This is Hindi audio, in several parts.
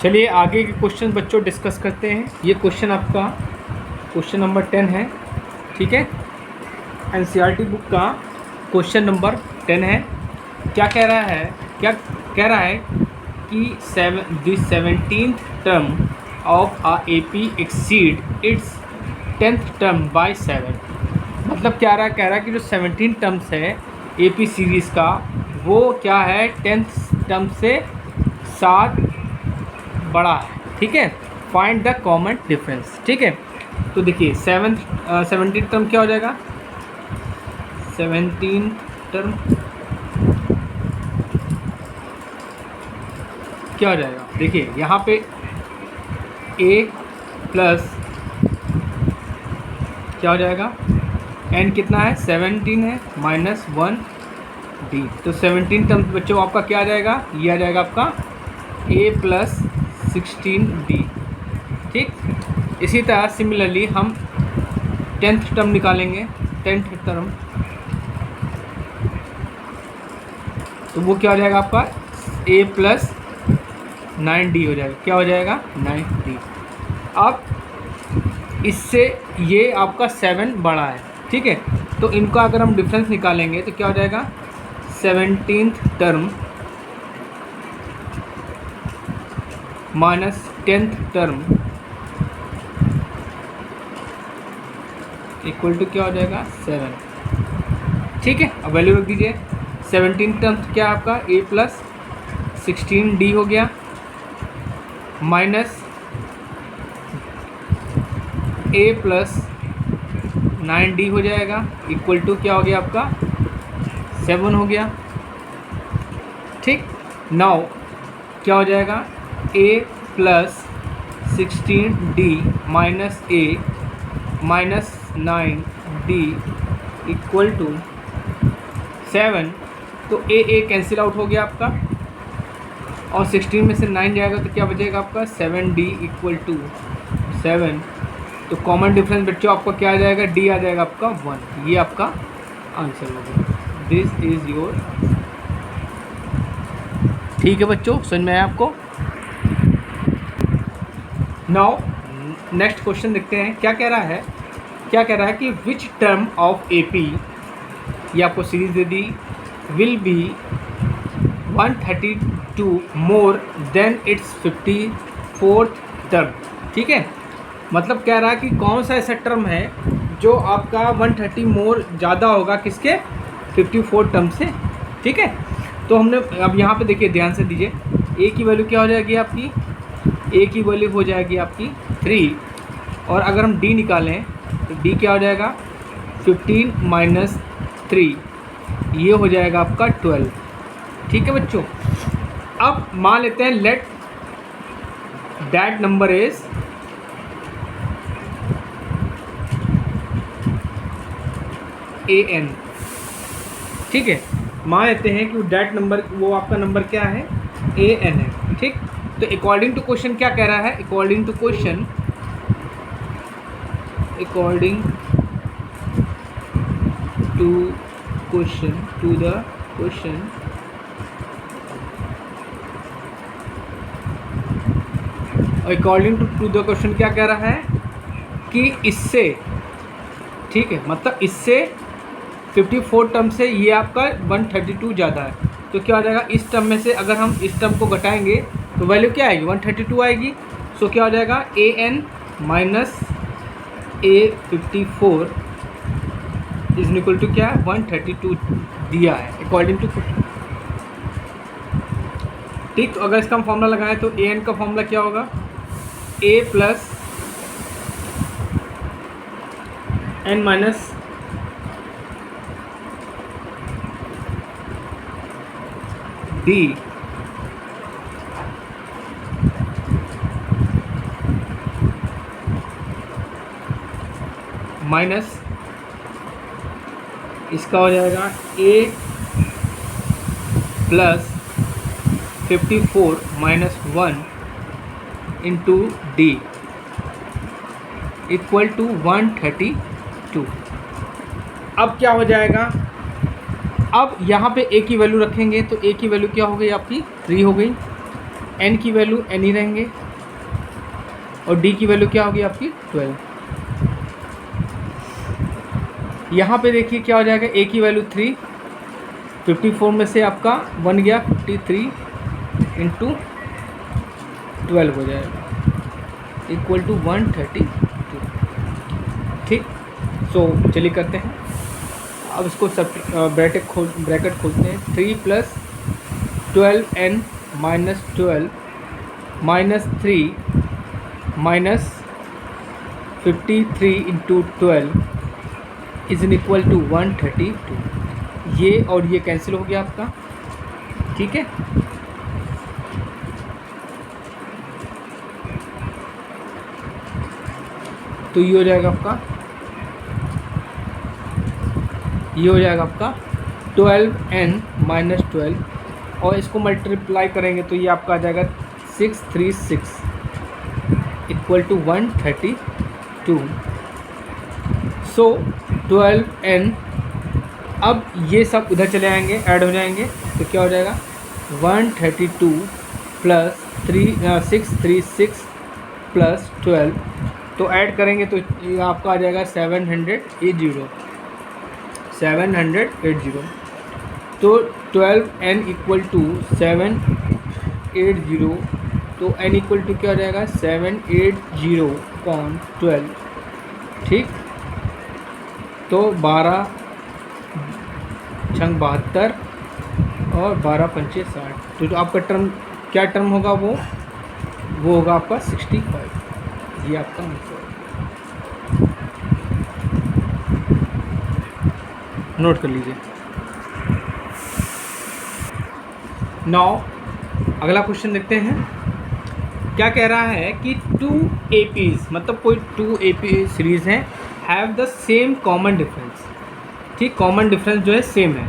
चलिए आगे के क्वेश्चन बच्चों डिस्कस करते हैं। ये क्वेश्चन आपका क्वेश्चन नंबर 10 है, ठीक है। एनसीईआरटी बुक का क्वेश्चन नंबर 10 है। क्या कह रहा है कि the 17th term of a AP exceed it's 10th term by 7। मतलब कह रहा है कि जो 17 टर्म्स है एपी सीरीज़ का, वो क्या है 10th टर्म से 7 बड़ा है, ठीक है। फाइंड द कॉमन डिफरेंस, ठीक है। तो देखिए 17 टर्म क्या हो जाएगा, 17 टर्म क्या हो जाएगा, देखिए यहाँ पे a प्लस क्या हो जाएगा, n कितना है 17 है माइनस 1 d। तो 17 टर्म बच्चों आपका क्या आ जाएगा, ये आ जाएगा आपका a प्लस 16d, ठीक। इसी तरह सिमिलरली हम 10th टर्म निकालेंगे। 10th टर्म तो वो क्या हो जाएगा आपका a प्लस 9d हो जाएगा। क्या हो जाएगा 9d। अब इससे ये आपका 7 बड़ा है, ठीक है। तो इनका अगर हम डिफरेंस निकालेंगे तो क्या हो जाएगा 17th term minus 10th term equal to क्या हो जाएगा 7, ठीक है। अब वैल्यू रख दीजिए। 17 टर्म क्या है आपका a प्लस 16d हो गया, माइनस a प्लस 9d हो जाएगा, इक्वल टू क्या हो गया आपका 7 हो गया, ठीक। नाउ क्या हो जाएगा a plus 16d minus a minus 9d equal to 7। तो a कैंसिल आउट हो गया आपका, और 16 में से 9 जाएगा तो क्या बचेगा आपका 7d इक्वल टू 7। तो कॉमन डिफरेंस बच्चों आपका क्या आ जाएगा, d आ जाएगा आपका 1। ये आपका आंसर होगा। दिस इज योर, ठीक है बच्चों, समझ में आया आपको। नाउ नेक्स्ट क्वेश्चन देखते हैं। क्या कह रहा है कि विच टर्म ऑफ एपी, ये आपको series they the, will be 132 more than it's 54th term, ठीक है। मतलब कह रहा है कि कौन सा ऐसा टर्म है जो आपका 130 मोर ज़्यादा होगा किसके 54 टर्म से, ठीक है। तो हमने अब यहाँ पे देखिए ध्यान से दीजिए, a की वैल्यू क्या हो जाएगी आपकी, a की वैल्यू हो जाएगी आपकी 3, और अगर हम d निकालें तो d क्या हो जाएगा 15 माइनस 3, ये हो जाएगा आपका 12, ठीक है बच्चों। अब मान लेते हैं let that number is an, ठीक है। मान लेते हैं कि दैट नंबर, वो आपका नंबर क्या है an है, ठीक। तो अकॉर्डिंग टू क्वेश्चन क्या कह रहा है, अकॉर्डिंग टू क्वेश्चन क्या कह रहा है कि इससे, ठीक है, मतलब इससे 54 टर्म से ये आपका 132 ज़्यादा है। तो क्या हो जाएगा, इस टर्म में से अगर हम इस टर्म को घटाएंगे तो वैल्यू क्या आएगी 132 आएगी। सो क्या हो जाएगा an minus a54 is equal to क्या है 132 दिया है अकॉर्डिंग टू, ठीक। तो अगर इसका हम फॉर्मूला लगाएं तो an का फॉर्मूला क्या होगा, a plus n minus d minus इसका हो जाएगा a plus 54 minus 1 into d equal to 132। अब क्या हो जाएगा, अब यहाँ पे a की वैल्यू रखेंगे तो a की वैल्यू क्या हो गई आपकी 3 हो गई, एन की वैल्यू एन ही रहेंगे और डी की वैल्यू क्या होगी आपकी 12। यहाँ पे देखिए क्या हो जाएगा, ए की वैल्यू 3, 54 में से आपका 1 गया, 53 इंटू 12 हो जाएगा इक्वल टू 132। ठीक, सो चलिए करते हैं। अब इसको सब ब्रैकेट खोलते हैं। 3 + 12n - 12 - 3 - 53 into 12 is in equal to 132। ये और ये कैंसिल हो गया आपका। ठीक है, तो ये हो जाएगा आपका, ये हो जाएगा आपका 12n - 12 और इसको मल्टीप्लाई करेंगे तो ये आपका आ जाएगा 636 इक्वल टू 132। सो 12n, अब ये सब उधर चले आएंगे, ऐड हो जाएंगे, तो क्या हो जाएगा 132 + 636 + 12, तो ऐड करेंगे तो ये आपका आ जाएगा 780। तो 12n इक्वल टू 780, तो n इक्वल टू क्या हो जाएगा 780/12। ठीक, तो 12 छंग 72 और 12 पंचे 60, तो जो आपका टर्म क्या टर्म होगा वो होगा आपका 65। ये आपका आंसर नोट कर लीजिए। नाउ अगला क्वेश्चन देखते हैं। क्या कह रहा है कि 2 APs, मतलब कोई 2 AP सीरीज हैं, have the same common difference. ठीक, कॉमन डिफरेंस जो है सेम है।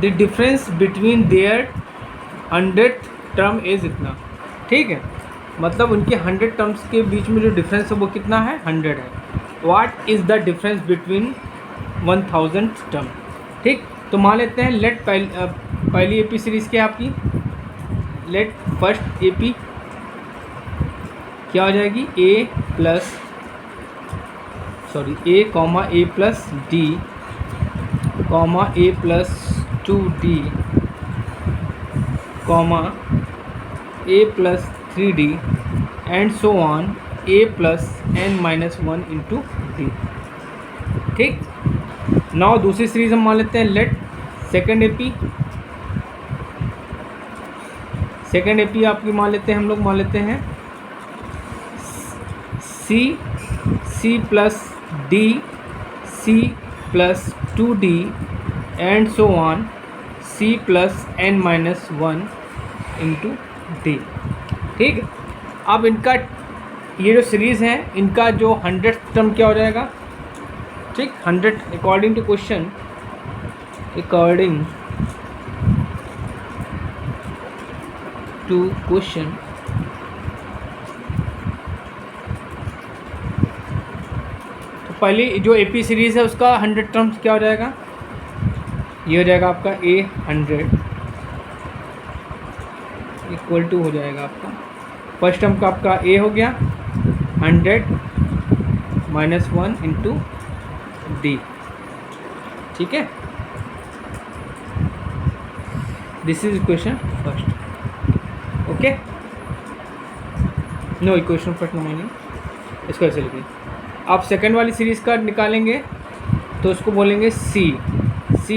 The difference between their 100th term is इतना। ठीक है, मतलब उनके 100 टर्म्स के बीच में जो डिफरेंस है वो कितना है, 100 है। What is the difference between 1000 term. ठीक, तो मान लेते हैं लेट पहली AP सीरीज़ क्या है आपकी, लेट फर्स्ट AP क्या हो जाएगी, A + D, A + 2D, A + 3D and so on, A + n - 1 into D। ठीक, नाउ दूसरी सीरीज हम मान लेते हैं, लेट सेकेंड AP आपकी मान लेते हैं, हम लोग मान लेते हैं C + D, C + 2D and so on, C + n - 1 into D। ठीक, अब इनका ये जो सीरीज़ है, इनका जो 100th टर्म क्या हो जाएगा। ठीक, 100 अकॉर्डिंग टू क्वेश्चन, तो पहली जो AP सीरीज़ है उसका 100 टर्म्स क्या हो जाएगा, ये हो जाएगा आपका A 100 इक्वल टू हो जाएगा आपका फर्स्ट टर्म का आपका A हो गया 100 - 1 इंटू D। ठीक है, this is equation first. Okay, no equation first no मानिए, इसको ऐसे लिखिए। आप सेकंड वाली सीरीज़ का निकालेंगे तो उसको बोलेंगे C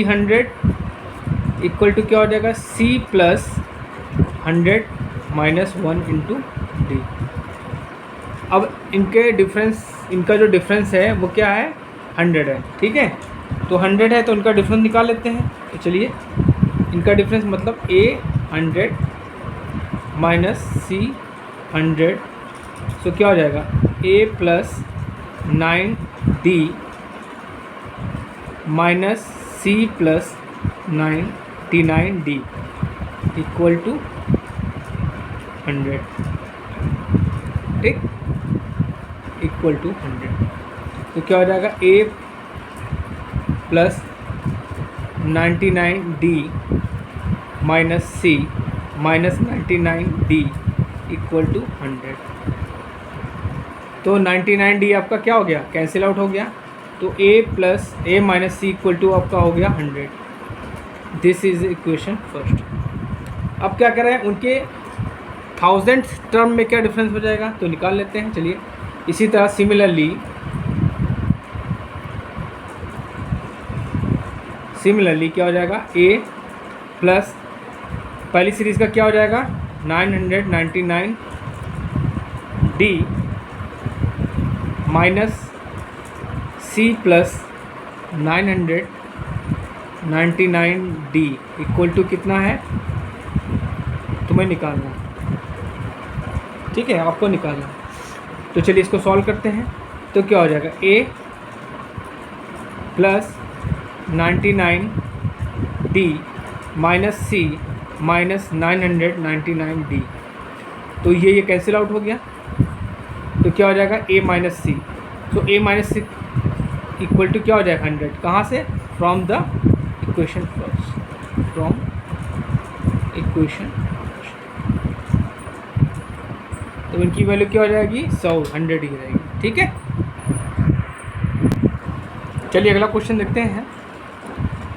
100 इक्वल टू क्या हो जाएगा, C + 100 - 1 इंटू D। अब इनका जो डिफरेंस है वो क्या है, 100 है। ठीक है, तो 100 है तो इनका डिफरेंस निकाल लेते हैं। तो चलिए, इनका डिफरेंस मतलब A 100 - C 100, सो क्या हो जाएगा A + 9D - C + 99D equal to 100। ठीक, इक्वल टू 100, तो क्या हो जाएगा A + 99D - C - 99D equal to 100। तो 99D आपका क्या हो गया, कैंसिल आउट हो गया। तो a minus c equal to आपका हो गया 100। This is equation first. अब क्या कर रहे हैं, उनके 1000 टर्म में क्या डिफरेंस हो जाएगा तो निकाल लेते हैं। चलिए इसी तरह सिमिलरली क्या हो जाएगा, a प्लस पहली सीरीज़ का क्या हो जाएगा 999D minus c plus 999D equal to कितना है, तुम्हें निकालना, ठीक है, आपको निकालना। तो चलिए इसको सॉल्व करते हैं। तो क्या हो जाएगा, a plus 99D minus c minus 999D। तो ये कैंसिल आउट हो गया। तो क्या हो जाएगा, a माइनस सी। तो a minus c equal to क्या हो जाएगा 100। कहाँ से, from the equation first, from equation. तो इनकी वैल्यू क्या हो जाएगी 100 ही रहेगी, ठीक है। चलिए अगला क्वेश्चन देखते हैं।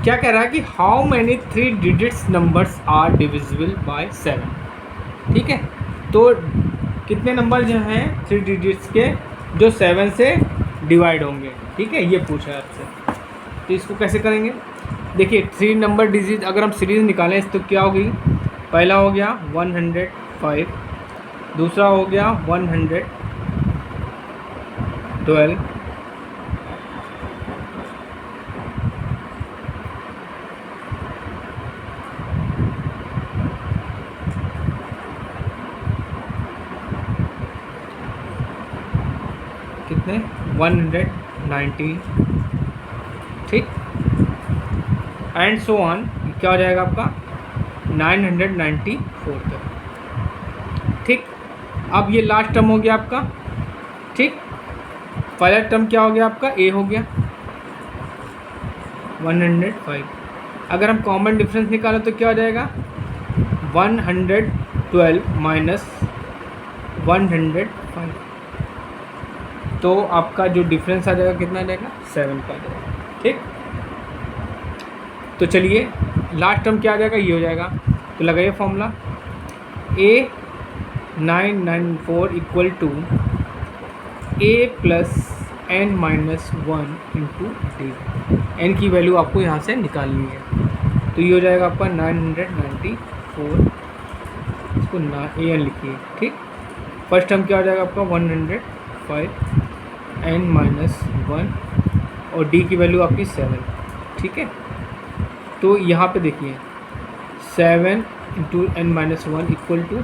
क्या कह रहा है कि how many 3 digits numbers are divisible by 7। ठीक है, तो कितने नंबर जो हैं 3 डिजिट्स के जो 7 से डिवाइड होंगे, ठीक है, ये पूछा है आपसे। तो इसको कैसे करेंगे, देखिए 3 नंबर डिजिट अगर हम सीरीज़ निकालें तो क्या होगी, पहला हो गया 105, दूसरा हो गया 112, कितने 119, ठीक, एंड सो ऑन। क्या हो जाएगा आपका 994 तक, ठीक। अब ये लास्ट टर्म हो गया आपका, ठीक। पहला टर्म क्या हो गया आपका, a हो गया 105। अगर हम कॉमन डिफरेंस निकालें तो क्या हो जाएगा 112 माइनस 105। तो आपका जो डिफरेंस आ जाएगा कितना आ जाएगा 7 का आ जाएगा, ठीक। तो चलिए लास्ट टर्म क्या आ जाएगा, ये हो जाएगा। तो लगाइए formula, A994 equal to a plus n minus 1 into d. N की वैल्यू आपको यहाँ से निकालनी है। तो ये हो जाएगा आपका 994, इसको an लिखिए, ठीक। फर्स्ट टर्म क्या हो जाएगा आपका 105 n माइनस 1 और d की वैल्यू आपकी 7, ठीक है। तो यहाँ पे देखिए 7 into n minus 1 equal to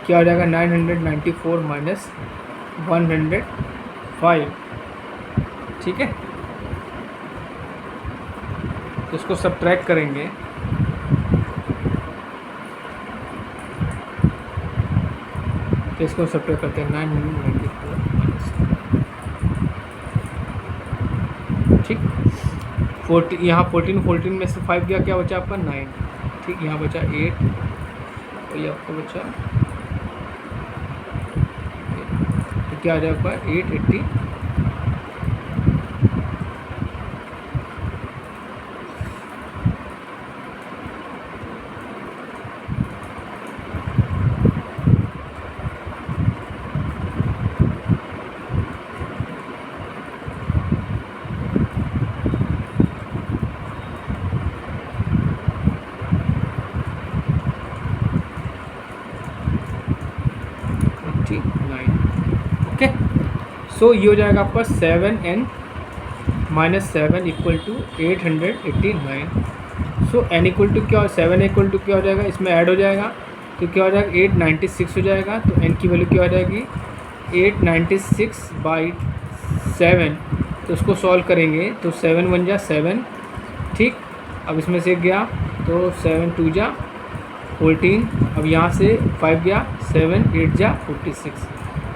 क्या हो जाएगा 994 माइनस 105, ठीक है। तो इसको सब्ट्रैक्ट करेंगे, तो इसको सब्ट्रैक्ट करते हैं 994 माइनस, ठीक। 14 यहाँ 14 में से 5 गया, क्या बचा आपका 9, ठीक। यहाँ बचा 8 और ये आपका बचा, तो क्या आ जाएगा आपका 880। ओके, सो ये हो जाएगा आपका 7n minus 7 equal to 889। So n equal to क्या, 7 इक्वल टू क्या हो जाएगा, इसमें ऐड हो जाएगा तो क्या हो जाएगा 896 हो जाएगा। तो n की वैल्यू क्या हो जाएगी 896 बाई 7। तो उसको सॉल्व करेंगे तो 7 1 जा 7, ठीक। अब इसमें से गया तो 7 2 जा 14, अब यहाँ से 5 गया 7 8 जा 46।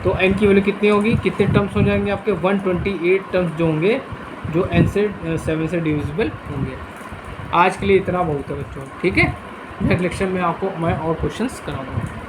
तो n की वैल्यू कितनी होगी, कितने टर्म्स हो जाएंगे आपके 128 टर्म्स जो होंगे जो n से 7 से डिविजिबल होंगे। आज के लिए इतना बहुत है बच्चों, ठीक है। नेक्स्ट लेक्चर में आपको मैं और क्वेश्चंस कराऊंगा।